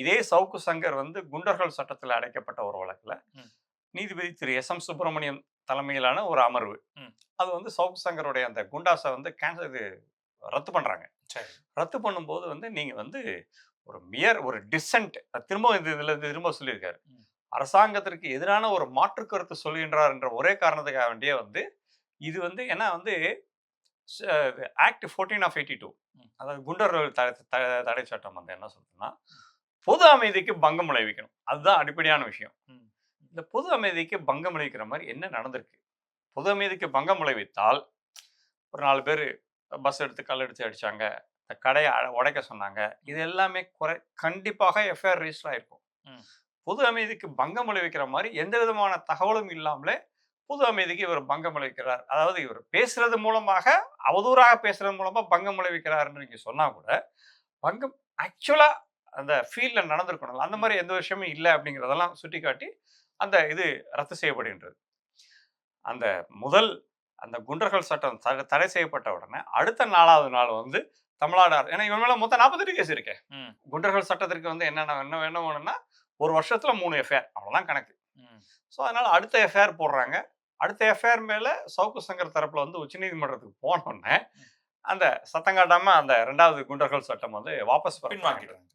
இதே சவுக்கு சங்கர் வந்து குண்டர்கள் சட்டத்தில் அடைக்கப்பட்ட ஒரு வழக்குல ம். நீதிபதி திரு எஸ்.எம். சுப்பிரமணியம் தலைமையிலான ஒரு அமர்வு. ம். அது வந்து சவுக்கு சங்கருடைய அந்த குண்டாஸ வந்து ரத்து பண்றாங்க. சரி. ரத்து பண்ணும்போது வந்து நீங்க வந்து ஒரு டிஸ்சென்ட் திரும்ப இதுல திரும்ப சொல்லியிருக்காரு. ம். அரசாங்கத்திற்கு எதிரான ஒரு மாற்று கருத்து சொல்கின்றார் என்ற ஒரே காரணத்துக்காக வேண்டியே வந்து இது வந்து ஏன்னா வந்து ச ஆக்ட் 14 ஆஃப் 82 ம். அதாவது குண்டர்கள் தடை சட்டம் வந்து என்ன சொல்லுதுன்னா, பொது அமைதிக்கு பங்கம் விளைவிக்கணும். அதுதான் அடிப்படையான விஷயம். ம். இந்த பொது அமைதிக்கு பங்கம் விளைவிக்கிற மாரி என்ன நடந்திருக்கு? பொது அமைதிக்கு பங்கம் விளைவித்தால், ஒரு 4 பேரு பஸ் எடுத்து கல்லெடுத்து அடிச்சாங்க. இந்த கடைய உடைக்க சொன்னாங்க. இது எல்லாமே கண்டிப்பாக எஃப்ஐஆர் ரெஜிஸ்டர் ஆயிருக்கும். ம். பொது அமைதிக்கு பங்கம் விளைவிக்கிற மாரி எந்த விதமான தகவலும் இல்லாமலே, பொது அமைதிக்கு இவர் பங்கம் விளைவிக்கிறார். அதாவது இவர் பேசுறது மூலமாக, அவதூறாக பேசுறது மூலமா பங்கம் விளைவிக்கிறார்ன்னு நீங்க சொன்னா கூட, பங்கம் ஆக்சுவலா அந்த ஃபீல்ட்ல நடந்திருக்கணும்ல. அந்த ம். மாரி எந்த விஷயமும் இல்ல அப்படிங்கிறதெல்லாம் சுட்டிக்காட்டி, அந்த இது ரத்து செய்யப்படுகின்றது. அந்த முதல் அந்த குண்டர்கள் சட்டம் தடை செய்யப்பட்ட உடனே, அடுத்த 4வது நாள் வந்து தமிழ்நாடு ஏன்னா இவன் மேல மொத்தம் 48 கேஸ் இருக்கே. ம். குண்டர்கள் சட்டத்திற்கு வந்து என்ன வேணும்னா, 1 வருஷத்துல 3 எஃப்ஐஆர் அவ்வளோதான் கணக்கு. ம். ஸோ, அதனால அடுத்த எஃப்ஐஆர் போடுறாங்க. அடுத்த எஃப்ஐஆர் மேல சவுக்கு சங்கர் தரப்புல வந்து உச்சநீதிமன்றத்துக்கு போனோனே, ம். அந்த சத்தம் காட்டாம அந்த 2வது குண்டர்கள் சட்டம் வந்து வாபஸ் பெறப்படுகிறது. பின்வாங்கிடுறாங்க.